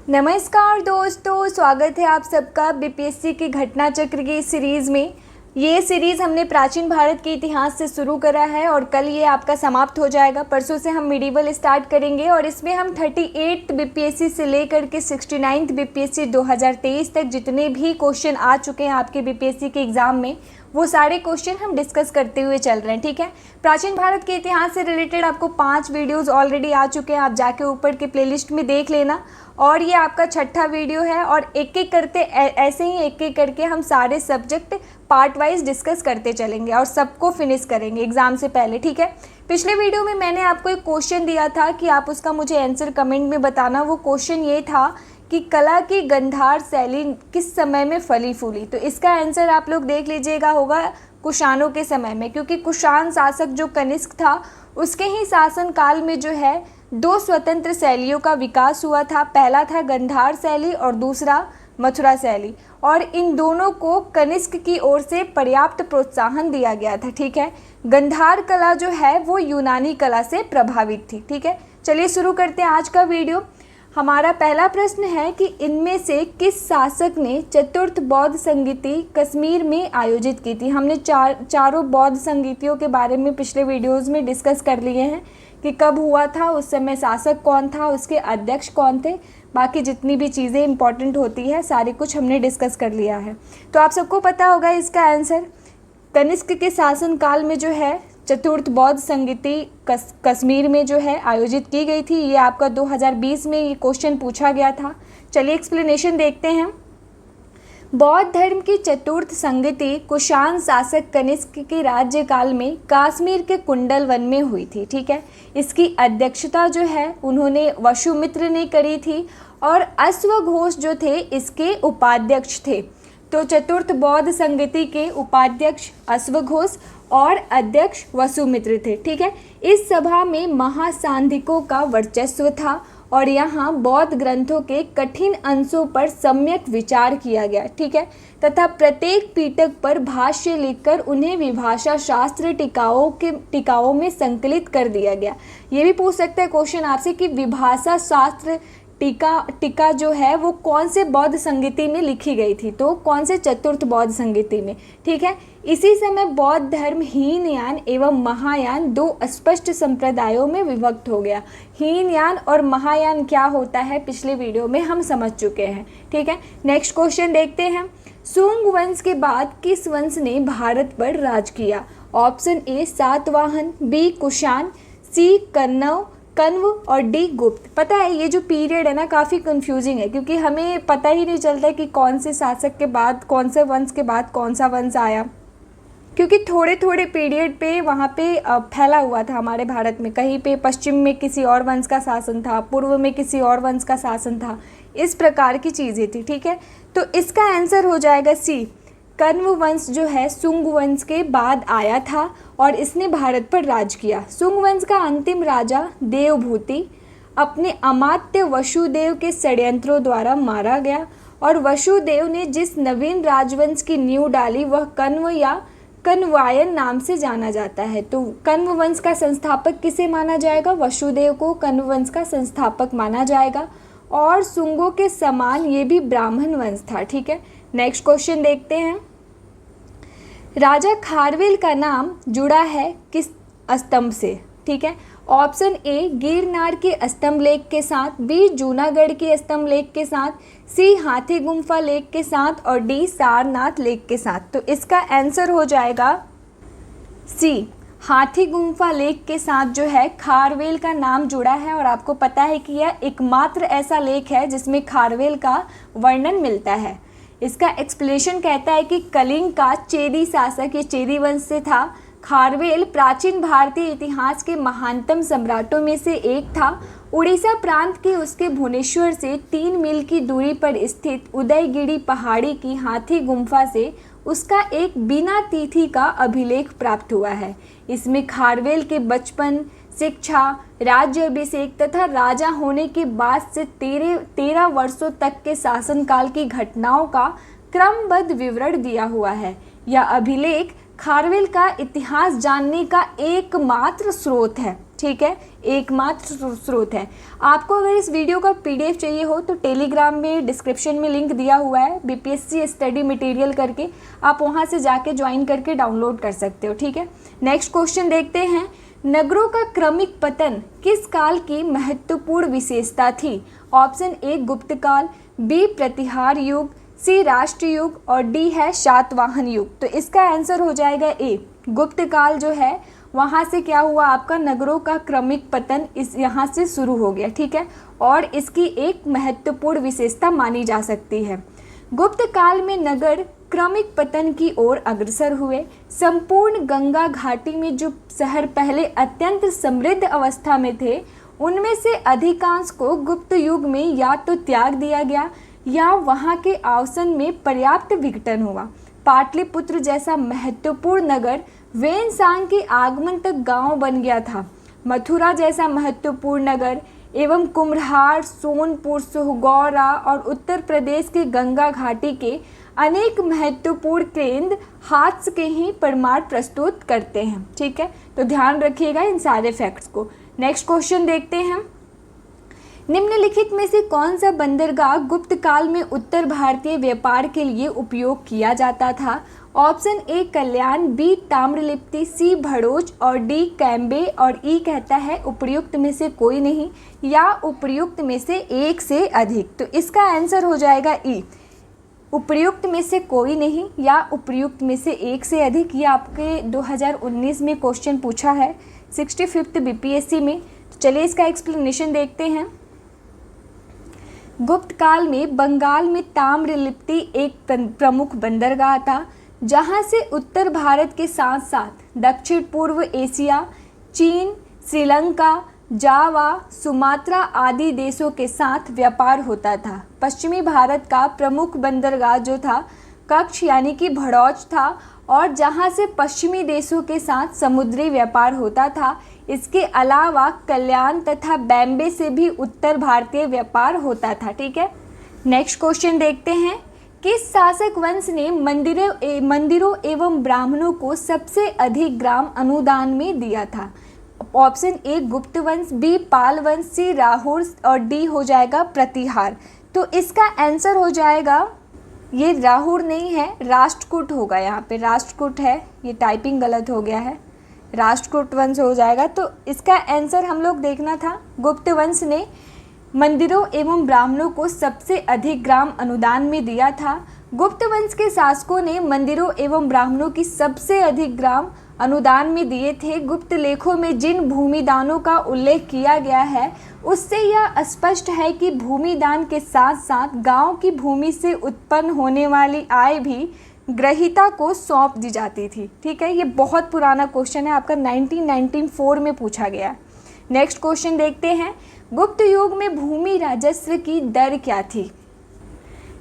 नमस्कार दोस्तों, स्वागत है आप सबका बीपीएससी की घटना चक्र की सीरीज़ में। ये सीरीज़ हमने प्राचीन भारत के इतिहास से शुरू करा है और कल ये आपका समाप्त हो जाएगा। परसों से हम मिडिवल स्टार्ट करेंगे और इसमें हम 38 बीपीएससी से लेकर के 69 बीपीएससी 2023 तक जितने भी क्वेश्चन आ चुके हैं आपके बीपीएससी के एग्ज़ाम में, वो सारे क्वेश्चन हम डिस्कस करते हुए चल रहे हैं। ठीक है, प्राचीन भारत के इतिहास से रिलेटेड आपको 5 वीडियोज़ ऑलरेडी आ चुके हैं, आप जाके ऊपर के प्लेलिस्ट में देख लेना। और ये आपका 6ठा वीडियो है और एक एक करते ऐसे ही एक एक करके हम सारे सब्जेक्ट पार्ट वाइज डिस्कस करते चलेंगे और सबको फिनिश करेंगे एग्ज़ाम से पहले। ठीक है, पिछले वीडियो में मैंने आपको एक क्वेश्चन दिया था कि आप उसका मुझे आंसर कमेंट में बताना। वो क्वेश्चन ये था कि कला की गंधार शैली किस समय में फली फूली। तो इसका आंसर आप लोग देख लीजिएगा, होगा कुषाणों के समय में, क्योंकि कुषाण शासक जो कनिष्क था उसके ही शासन काल में जो है 2 स्वतंत्र शैलियों का विकास हुआ था। पहला था गंधार शैली और दूसरा मथुरा शैली, और इन दोनों को कनिष्क की ओर से पर्याप्त प्रोत्साहन दिया गया था। ठीक है, गंधार कला जो है वो यूनानी कला से प्रभावित थी। ठीक है, चलिए शुरू करते हैं आज का वीडियो। हमारा पहला प्रश्न है कि इनमें से किस शासक ने चतुर्थ बौद्ध संगीति कश्मीर में आयोजित की थी। हमने चारों बौद्ध संगीतियों के बारे में पिछले वीडियोस में डिस्कस कर लिए हैं कि कब हुआ था, उस समय शासक कौन था, उसके अध्यक्ष कौन थे, बाकी जितनी भी चीज़ें इंपॉर्टेंट होती है सारी कुछ हमने डिस्कस कर लिया है। तो आप सबको पता होगा इसका आंसर। कनिष्क के शासनकाल में जो है चतुर्थ बौद्ध संगीति कश्मीर में जो है आयोजित की गई थी। ये आपका 2020 में ये क्वेश्चन पूछा गया था। चलिए एक्सप्लेनेशन देखते हैं। बौद्ध धर्म की चतुर्थ संगति कुषाण शासक कनिष्क के राज्यकाल में कश्मीर के कुंडल वन में हुई थी। ठीक है, इसकी अध्यक्षता जो है उन्होंने वसुमित्र ने करी थी और अश्वघोष जो थे इसके उपाध्यक्ष थे। तो चतुर्थ बौद्ध संगति के उपाध्यक्ष अश्वघोष और अध्यक्ष वसुमित्र थे। ठीक है, इस सभा में महासांधिकों का वर्चस्व था और यहाँ बौद्ध ग्रंथों के कठिन अंशों पर सम्यक विचार किया गया। ठीक है, तथा प्रत्येक पीटक पर भाष्य लिखकर उन्हें विभाषा शास्त्र टीकाओं में संकलित कर दिया गया। ये भी पूछ सकता है क्वेश्चन आपसे कि विभाषा शास्त्र टीका जो है वो कौन से बौद्ध संगीति में लिखी गई थी, तो कौन से चतुर्थ बौद्ध संगीति में। ठीक है, इसी समय बौद्ध धर्म हीनयान एवं महायान 2 स्पष्ट संप्रदायों में विभक्त हो गया। हीनयान और महायान क्या होता है पिछले वीडियो में हम समझ चुके हैं। ठीक है, नेक्स्ट क्वेश्चन देखते हैं। सुंग वंश के बाद किस वंश ने भारत पर राज किया। Option A Satavahana, B Kushan, C Kanva और डी गुप्त। पता है ये जो पीरियड है ना काफ़ी कंफ्यूजिंग है, क्योंकि हमें पता ही नहीं चलता कि कौन से शासक के बाद कौन से वंश के बाद कौन सा वंश आया, क्योंकि थोड़े थोड़े पीरियड पे वहाँ पे फैला हुआ था हमारे भारत में। कहीं पे पश्चिम में किसी और वंश का शासन था, पूर्व में किसी और वंश का शासन था, इस प्रकार की चीज़ें थी। ठीक है, तो इसका आंसर हो जाएगा सी। कण्व वंश जो है सुंग वंश के बाद आया था और इसने भारत पर राज किया। सुंग वंश का अंतिम राजा देवभूति अपने अमात्य वसुदेव के षड्यंत्रों द्वारा मारा गया और वसुदेव ने जिस नवीन राजवंश की नींव डाली वह कण्व या कण्वायन नाम से जाना जाता है। तो कण्व वंश का संस्थापक किसे माना जाएगा, वसुदेव को कण्व वंश का संस्थापक माना जाएगा और सुंगों के समान ये भी ब्राह्मण वंश था। ठीक है, नेक्स्ट क्वेश्चन देखते हैं। राजा खारवेल का नाम जुड़ा है किस स्तंभ से। ठीक है, ऑप्शन ए गिरनार के स्तंभ लेख के साथ, बी जूनागढ़ के स्तंभ लेख के साथ, सी हाथी गुम्फा लेख के साथ और डी सारनाथ लेख के साथ। तो इसका आंसर हो जाएगा सी, हाथी गुम्फा लेख के साथ जो है खारवेल का नाम जुड़ा है। और आपको पता है कि यह एकमात्र ऐसा लेख है जिसमें खारवेल का वर्णन मिलता है। इसका एक्सप्लेनेशन कहता है कि कलिंग का चेदी शासक, ये चेदी वंश से था। खारवेल प्राचीन भारतीय इतिहास के महानतम सम्राटों में से एक था। उड़ीसा प्रांत के उसके भुवनेश्वर से 3 मील की दूरी पर स्थित उदयगिरी पहाड़ी की हाथी गुम्फा से उसका एक बिना तिथि का अभिलेख प्राप्त हुआ है। इसमें खारवेल के बचपन, शिक्षा, राज्याभिषेक तथा राजा होने के बाद से 13 वर्षों तक के शासनकाल की घटनाओं का क्रमबद्ध विवरण दिया हुआ है। यह अभिलेख खारवेल का इतिहास जानने का एकमात्र स्रोत है। ठीक है, एकमात्र स्रोत है। आपको अगर इस वीडियो का PDF चाहिए हो तो टेलीग्राम में डिस्क्रिप्शन में लिंक दिया हुआ है, BPSC स्टडी मटेरियल करके, आप वहां से जाके ज्वाइन करके डाउनलोड कर सकते हो। ठीक है, नेक्स्ट क्वेश्चन देखते हैं। नगरों का क्रमिक पतन किस काल की महत्वपूर्ण विशेषता थी? ऑप्शन ए गुप्त काल, बी प्रतिहार युग, सी राष्ट्र युग और डी है शातवाहन युग। तो इसका आंसर हो जाएगा ए, गुप्त काल जो है वहाँ से क्या हुआ, आपका नगरों का क्रमिक पतन इस यहाँ से शुरू हो गया। ठीक है, और इसकी एक महत्वपूर्ण विशेषता मानी जा सकती है। गुप्त काल में नगर क्रमिक पतन की ओर अग्रसर हुए। संपूर्ण गंगा घाटी में जो शहर पहले अत्यंत समृद्ध अवस्था में थे, उनमें से अधिकांश को गुप्त युग में या तो त्याग दिया गया या वहाँ के आवासन में पर्याप्त विघटन हुआ। पाटलिपुत्र जैसा महत्वपूर्ण नगर वेनसांग के आगमन तक गांव बन गया था। मथुरा जैसा महत्वपूर्ण नगर एवं कुम्हरार, सोनपुर, सोहगौरा और उत्तर प्रदेश के गंगा घाटी के अनेक महत्वपूर्ण केंद्र हाथ के ही प्रमाण प्रस्तुत करते हैं। ठीक है, तो ध्यान रखिएगा इन सारे फैक्ट्स को। नेक्स्ट क्वेश्चन देखते हैं। निम्नलिखित में से कौन सा बंदरगाह गुप्त काल में उत्तर भारतीय व्यापार के लिए उपयोग किया जाता था? Option A Kalyan, B Tamralipti, C Bharuch और डी कैम्बे और ई कहता है उपर्युक्त में से कोई नहीं या उपर्युक्त में से एक से अधिक। तो इसका आंसर हो जाएगा ई, उपर्युक्त में से कोई नहीं या उपर्युक्त में से एक से अधिक। ये आपके 2019 में क्वेश्चन पूछा है 65th BPSC में। तो चलिए इसका एक्सप्लेनेशन देखते हैं। गुप्त काल में बंगाल में ताम्रलिप्ति एक प्रमुख बंदरगाह था, जहां से उत्तर भारत के साथ साथ दक्षिण पूर्व एशिया, चीन, श्रीलंका, जावा, सुमात्रा आदि देशों के साथ व्यापार होता था। पश्चिमी भारत का प्रमुख बंदरगाह जो था कच्छ यानी कि भड़ौच था, और जहां से पश्चिमी देशों के साथ समुद्री व्यापार होता था। इसके अलावा कल्याण तथा बॉम्बे से भी उत्तर भारतीय व्यापार होता था। ठीक है, नेक्स्ट क्वेश्चन देखते हैं। किस शासक वंश ने मंदिरों एवं ब्राह्मणों को सबसे अधिक ग्राम अनुदान में दिया था? ऑप्शन ए गुप्त वंश, बी पाल वंश, सी राहुल और डी हो जाएगा प्रतिहार। तो इसका आंसर हो जाएगा, ये राहुल नहीं है, राष्ट्रकूट होगा। यहाँ पे राष्ट्रकूट है, ये टाइपिंग गलत हो गया है, राष्ट्रकूट वंश हो जाएगा। तो इसका आंसर हम लोग देखना था, गुप्त वंश ने मंदिरों एवं ब्राह्मणों को सबसे अधिक ग्राम अनुदान में दिया था। गुप्त वंश के शासकों ने मंदिरों एवं ब्राह्मणों की सबसे अधिक ग्राम अनुदान में दिए थे। गुप्त लेखों में जिन भूमिदानों का उल्लेख किया गया है, उससे यह स्पष्ट है कि भूमिदान के साथ साथ गांव की भूमि से उत्पन्न होने वाली आय भी ग्रहीता को सौंप दी जाती थी। ठीक है, ये बहुत पुराना क्वेश्चन है, आपका 1994 में पूछा गया। नेक्स्ट क्वेश्चन देखते हैं। गुप्त युग में भूमि राजस्व की दर क्या थी?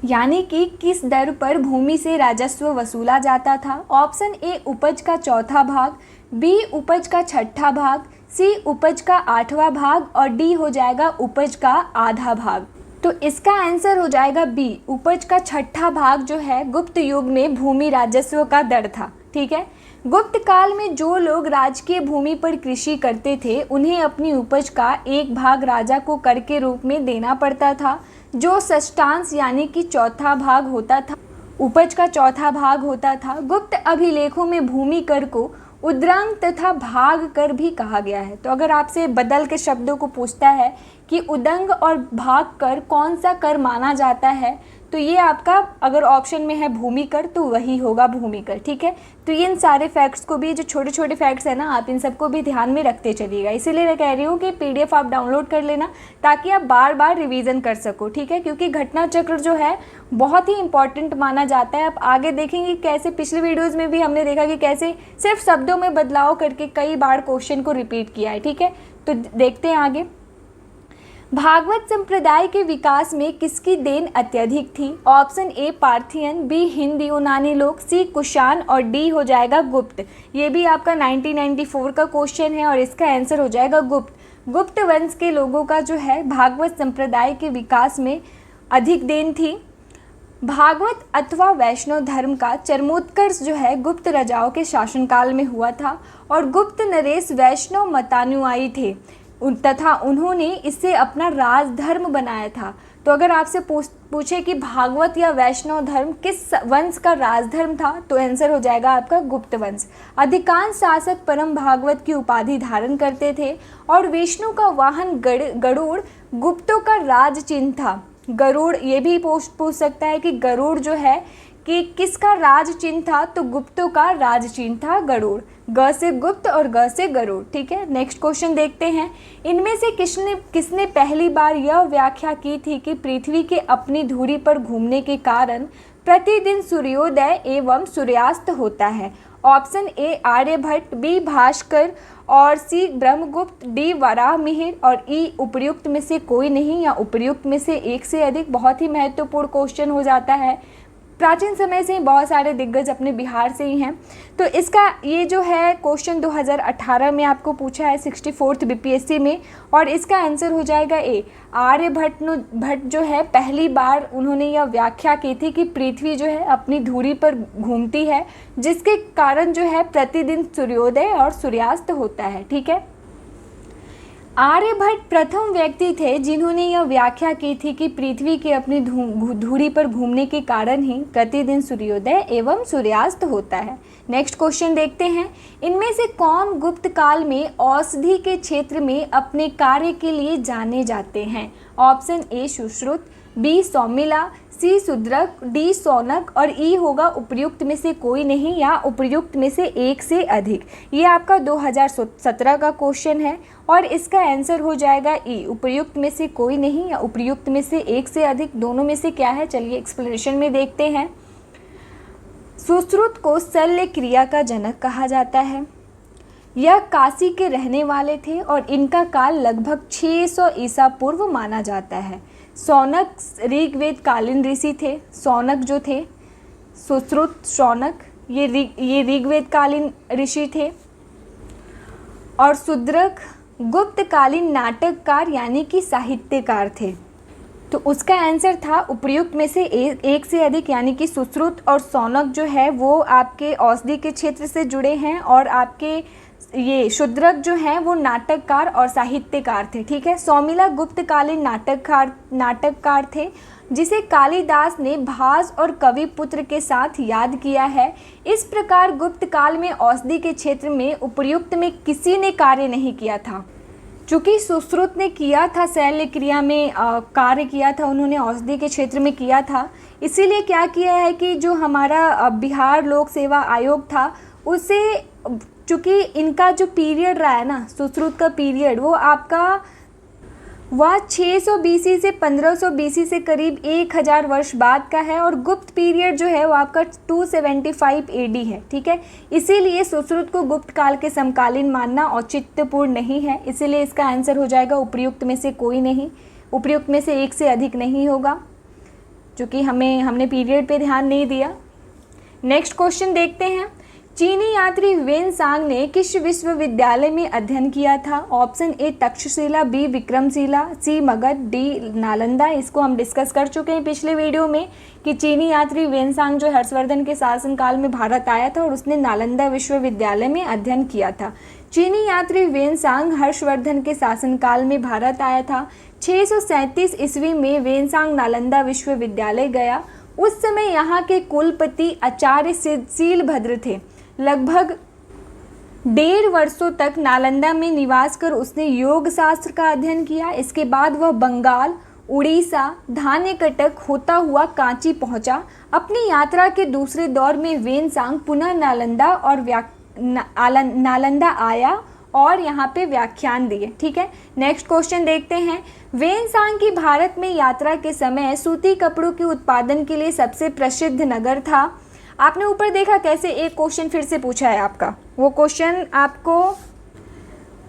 यानी कि किस दर पर भूमि से राजस्व वसूला जाता था? ऑप्शन ए उपज का चौथा भाग, बी उपज का छठा भाग, सी उपज का आठवां भाग और डी हो जाएगा उपज का आधा भाग। तो इसका आंसर हो जाएगा बी, उपज का छठा भाग जो है गुप्त युग में भूमि राजस्व का दर था। ठीक है, गुप्त काल में जो लोग राजकीय भूमि पर कृषि करते थे, उन्हें अपनी उपज का एक भाग राजा को कर के रूप में देना पड़ता था, जो षष्ठांश यानी कि चौथा भाग होता था, उपज का चौथा भाग होता था। गुप्त अभिलेखों में भूमि कर को उद्रंग तथा भाग कर भी कहा गया है। तो अगर आपसे बदल के शब्दों को पूछता है कि उदंग और भाग कर कौन सा कर माना जाता है, तो ये आपका अगर ऑप्शन में है भूमि कर तो वही होगा भूमि कर। ठीक है, तो इन सारे फैक्ट्स को भी, जो छोटे छोटे फैक्ट्स है ना, आप इन सबको भी ध्यान में रखते चलिएगा। इसीलिए मैं कह रही हूँ कि PDF आप डाउनलोड कर लेना ताकि आप बार बार रिवीजन कर सको। ठीक है, क्योंकि घटना चक्र जो है बहुत ही इंपॉर्टेंट माना जाता है। आप आगे देखेंगे कैसे पिछले वीडियोज़ में भी हमने देखा कि कैसे सिर्फ शब्दों में बदलाव करके कई बार क्वेश्चन को रिपीट किया है। ठीक है, तो देखते हैं आगे। भागवत संप्रदाय के विकास में किसकी देन अत्यधिक थी? Option A Parthian, B Hind यूनानी लोग, सी कुषाण और डी हो जाएगा गुप्त। ये भी आपका 1994 का क्वेश्चन है और इसका आंसर हो जाएगा गुप्त। गुप्त वंश के लोगों का जो है भागवत संप्रदाय के विकास में अधिक देन थी। भागवत अथवा वैष्णव धर्म का चरमोत्कर्ष जो है गुप्त राजाओं के शासनकाल में हुआ था और गुप्त नरेश वैष्णव मतानुयायी थे तथा उन्होंने इसे अपना राजधर्म बनाया था। तो अगर आपसे पूछे कि भागवत या वैष्णव धर्म किस वंश का राजधर्म था, तो आंसर हो जाएगा आपका गुप्त वंश। अधिकांश शासक परम भागवत की उपाधि धारण करते थे और विष्णु का वाहन गरुड़ गुप्तों का राज चिन्ह था। गरुड़, ये भी पूछ सकता है कि गरुड़ जो है कि किसका राज चिन्ह था, तो गुप्तों का राज चिन्ह था गरुड़। ग से गुप्त और ग से गरुड़। ठीक है, नेक्स्ट क्वेश्चन देखते हैं। इनमें से किसने पहली बार यह व्याख्या की थी कि पृथ्वी के अपनी धुरी पर घूमने के कारण प्रतिदिन सूर्योदय एवं सूर्यास्त होता है? Option A Aryabhata, B Bhaskara और सी ब्रह्मगुप्त, डी वराहमिहिर और ई उपर्युक्त में से कोई नहीं या उपर्युक्त में से एक से अधिक। बहुत ही महत्वपूर्ण क्वेश्चन हो जाता है। प्राचीन समय से ही बहुत सारे दिग्गज अपने बिहार से ही हैं। तो इसका ये जो है क्वेश्चन 2018 में आपको पूछा है 64th बीपीएससी में, और इसका आंसर हो जाएगा ए आर्यभट्ट जो है पहली बार उन्होंने यह व्याख्या की थी कि पृथ्वी जो है अपनी धुरी पर घूमती है, जिसके कारण जो है प्रतिदिन सूर्योदय और सूर्यास्त होता है। ठीक है, आर्यभट्ट प्रथम व्यक्ति थे जिन्होंने यह व्याख्या की थी कि पृथ्वी के अपनी धुरी पर घूमने के कारण ही प्रतिदिन सूर्योदय एवं सूर्यास्त होता है। नेक्स्ट क्वेश्चन देखते हैं। इनमें से कौन गुप्त काल में औषधि के क्षेत्र में अपने कार्य के लिए जाने जाते हैं? Option A Sushruta, B Saumila, C Shudraka, D Saunaka और ई होगा उपर्युक्त में से कोई नहीं या उपर्युक्त में से एक से अधिक। ये आपका 2017 का क्वेश्चन है और इसका आंसर हो जाएगा ई उपर्युक्त में से कोई नहीं या उपर्युक्त में से एक से अधिक। दोनों में से क्या है, चलिए एक्सप्लेनेशन में देखते हैं। सुश्रुत को शल्य क्रिया का जनक कहा जाता है। यह काशी के रहने वाले थे और इनका काल लगभग 600 ईसा पूर्व माना जाता है। सौनक ऋग्वेद कालीन ऋषि थे। सौनक जो थे, सुश्रुत, शौनक, ये ऋग्वेद कालीन ऋषि थे। और शूद्रक गुप्तकालीन नाटककार यानी कि साहित्यकार थे। तो उसका आंसर था उपर्युक्त में से एक से अधिक, यानी कि सुश्रुत और सौनक जो है वो आपके औषधि के क्षेत्र से जुड़े हैं और आपके ये शूद्रक जो हैं वो नाटककार और साहित्यकार थे। ठीक है, सौमिला गुप्तकालीन नाटककार थे जिसे कालिदास ने भास और कविपुत्र के साथ याद किया है। इस प्रकार गुप्त काल में औषधि के क्षेत्र में उपर्युक्त में किसी ने कार्य नहीं किया था। चूँकि सुश्रुत ने किया था, शल्य क्रिया में कार्य किया था, उन्होंने औषधि के क्षेत्र में किया था, इसीलिए क्या किया है कि जो हमारा बिहार लोक सेवा आयोग था उसे, चूँकि इनका जो पीरियड रहा है ना, सुश्रुत का पीरियड, वो आपका वह 600 बीसी से 1500 बीसी से करीब 1000 वर्ष बाद का है और गुप्त पीरियड जो है वो आपका 275 एडी है। ठीक है, इसीलिए सुश्रुत को गुप्त काल के समकालीन मानना औचित्यपूर्ण नहीं है। इसीलिए इसका आंसर हो जाएगा उपर्युक्त में से कोई नहीं, उपर्युक्त में से एक से अधिक नहीं होगा, क्योंकि हमने पीरियड पे ध्यान नहीं दिया। नेक्स्ट क्वेश्चन देखते हैं। चीनी यात्री वेनसांग ने किस विश्वविद्यालय में अध्ययन किया था? Option A Takshashila, B Vikramshila, C Magadh, D Nalanda. इसको हम डिस्कस कर चुके हैं पिछले वीडियो में कि चीनी यात्री वेनसांग जो हर्षवर्धन के शासनकाल में भारत आया था और उसने नालंदा विश्वविद्यालय में अध्ययन किया था। चीनी यात्री वेनसांग हर्षवर्धन के शासनकाल में भारत आया था। 637 ईस्वी में वेनसांग नालंदा विश्वविद्यालय गया। उस समय यहाँ के कुलपति आचार्य शीलभद्र थे। लगभग 1.5 वर्षों तक नालंदा में निवास कर उसने योग शास्त्र का अध्ययन किया। इसके बाद वह बंगाल, उड़ीसा, धान्यकटक होता हुआ कांची पहुंचा। अपनी यात्रा के दूसरे दौर में वेनसांग पुनः नालंदा आया और यहाँ पे व्याख्यान दिए। ठीक है, नेक्स्ट क्वेश्चन देखते हैं। वेनसांग की भारत में यात्रा के समय सूती कपड़ों के उत्पादन के लिए सबसे प्रसिद्ध नगर था। आपने ऊपर देखा कैसे एक क्वेश्चन फिर से पूछा है आपका, वो क्वेश्चन आपको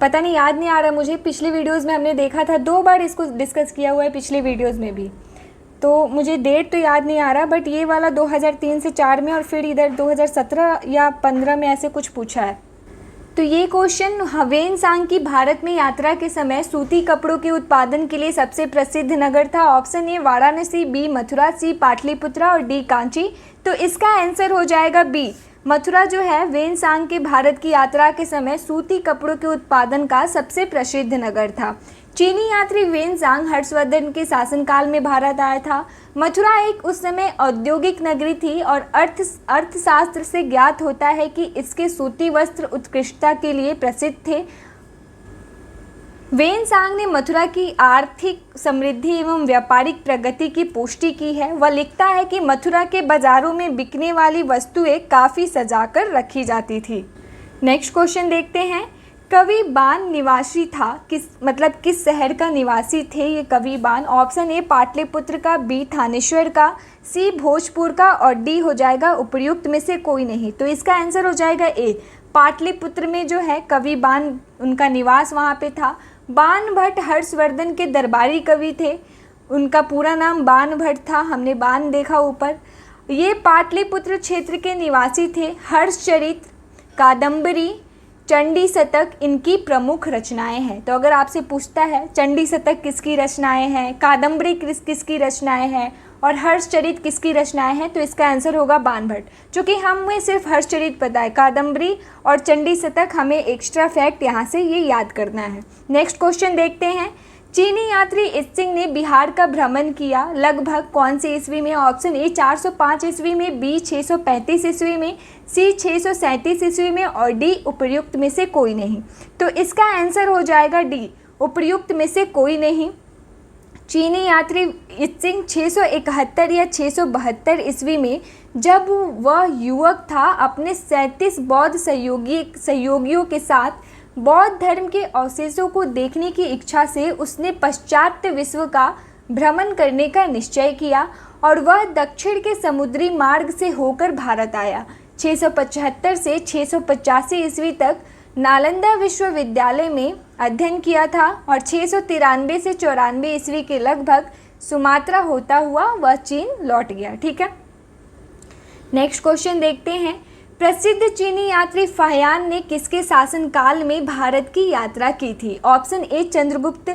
पता नहीं, याद नहीं आ रहा मुझे। पिछली वीडियोस में हमने देखा था, 2 बार इसको डिस्कस किया हुआ है पिछले वीडियोस में भी, तो मुझे डेट तो याद नहीं आ रहा, बट ये वाला 2003 से 4 में और फिर इधर 2017 या 15 में ऐसे कुछ पूछा है। तो ये क्वेश्चन, ह्वेनसांग की भारत में यात्रा के समय सूती कपड़ों के उत्पादन के लिए सबसे प्रसिद्ध नगर था। Option A Varanasi, B Mathura, C Pataliputra और डी कांची। तो इसका आंसर हो जाएगा बी, मथुरा जो है ह्वेनसांग के भारत की यात्रा के समय सूती कपड़ों के उत्पादन का सबसे प्रसिद्ध नगर था। चीनी यात्री ह्वेनसांग हर्षवर्धन के शासनकाल में भारत आया था। मथुरा एक उस समय औद्योगिक नगरी थी और अर्थशास्त्र से ज्ञात होता है कि इसके सूती वस्त्र उत्कृष्टता के लिए प्रसिद्ध थे। ह्वेनसांग ने मथुरा की आर्थिक समृद्धि एवं व्यापारिक प्रगति की पुष्टि की है। वह लिखता है कि मथुरा के बाजारों में बिकने वाली वस्तुएं काफ़ी सजाकर रखी जाती थी। नेक्स्ट क्वेश्चन देखते हैं, कवि बान निवासी था, किस शहर का निवासी थे ये कवि बान। ऑप्शन ए पाटलिपुत्र का, बी थानेश्वर का, सी भोजपुर का और डी हो जाएगा उपर्युक्त में से कोई नहीं। तो इसका आंसर हो जाएगा ए, पाटलिपुत्र में जो है कवि बान, उनका निवास वहाँ पे था। बान भट्ट हर्षवर्धन के दरबारी कवि थे। उनका पूरा नाम बान भट्ट था, हमने बान देखा ऊपर। ये पाटलिपुत्र क्षेत्र के निवासी थे। हर्षचरित, कादम्बरी, चंडी शतक इनकी प्रमुख रचनाएं हैं। तो अगर आपसे पूछता है चंडी शतक किसकी रचनाएं हैं, कादम्बरी किसकी रचनाएं हैं और हर्षचरित किसकी रचनाएं हैं, तो इसका आंसर होगा बान भट्ट। चूँकि हमें सिर्फ हर्षचरित पता है, कादम्बरी और चंडी शतक हमें एक्स्ट्रा फैक्ट यहाँ से ये याद करना है। नेक्स्ट क्वेश्चन देखते हैं, चीनी यात्री इत्सिंग ने बिहार का भ्रमण किया लगभग कौन से ईस्वी में। ऑप्शन ए 405 ईस्वी में, बी 635 ईस्वी में, सी 637 ईस्वी में और डी उपर्युक्त में से कोई नहीं। तो इसका आंसर हो जाएगा डी, उपर्युक्त में से कोई नहीं। चीनी यात्री इत्सिंग 671 या 672 ईस्वी में जब वह युवक था, अपने 37 बौद्ध सहयोगियों के साथ बौद्ध धर्म के अवशेषों को देखने की इच्छा से उसने पाश्चात्य विश्व का भ्रमण करने का निश्चय किया और वह दक्षिण के समुद्री मार्ग से होकर भारत आया। 675 से 685 ईस्वी तक नालंदा विश्वविद्यालय में अध्ययन किया था और 693 से 94 ईस्वी के लगभग सुमात्रा होता हुआ वह चीन लौट गया। ठीक है, नेक्स्ट क्वेश्चन देखते हैं, प्रसिद्ध चीनी यात्री फाहियान ने किसके शासनकाल में भारत की यात्रा की थी। ऑप्शन ए चंद्रगुप्त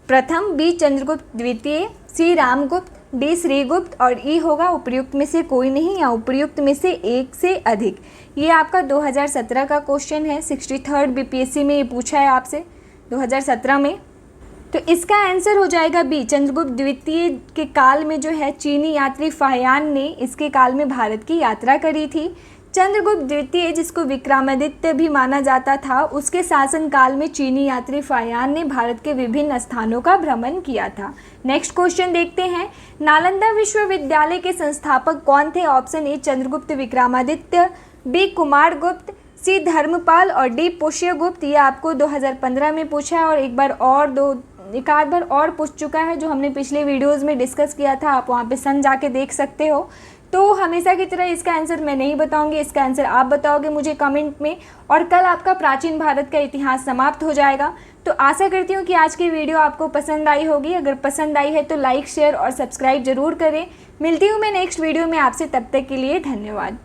प्रथम, बी चंद्रगुप्त द्वितीय, सी रामगुप्त, डी श्रीगुप्त और ई होगा उपर्युक्त में से कोई नहीं या उपर्युक्त में से एक से अधिक। ये आपका 2017 का क्वेश्चन है, 63rd बीपीएससी में ये पूछा है आपसे 2017 में। तो इसका आंसर हो जाएगा बी, चंद्रगुप्त द्वितीय के काल में जो है चीनी यात्री फाहियान ने इसके काल में भारत की यात्रा करी थी। चंद्रगुप्त द्वितीय, जिसको विक्रमादित्य भी माना जाता था, उसके शासनकाल में चीनी यात्री फाहियान ने भारत के विभिन्न स्थानों का भ्रमण किया था। नेक्स्ट क्वेश्चन देखते हैं, नालंदा विश्वविद्यालय के संस्थापक कौन थे। Option A Chandragupta Vikramaditya, B Kumaragupta, C Dharmapal और डी पुष्यगुप्त। ये आपको 2015 में पूछा है और एक आध बार और पूछ चुका है, जो हमने पिछले वीडियोज़ में डिस्कस किया था, आप वहाँ पे सन जाके देख सकते हो। तो हमेशा की तरह इसका आंसर मैं नहीं बताऊंगी, इसका आंसर आप बताओगे मुझे कमेंट में, और कल आपका प्राचीन भारत का इतिहास समाप्त हो जाएगा। तो आशा करती हूँ कि आज की वीडियो आपको पसंद आई होगी। अगर पसंद आई है तो लाइक, शेयर और सब्सक्राइब जरूर करें। मिलती हूँ मैं नेक्स्ट वीडियो में आपसे, तब तक के लिए धन्यवाद।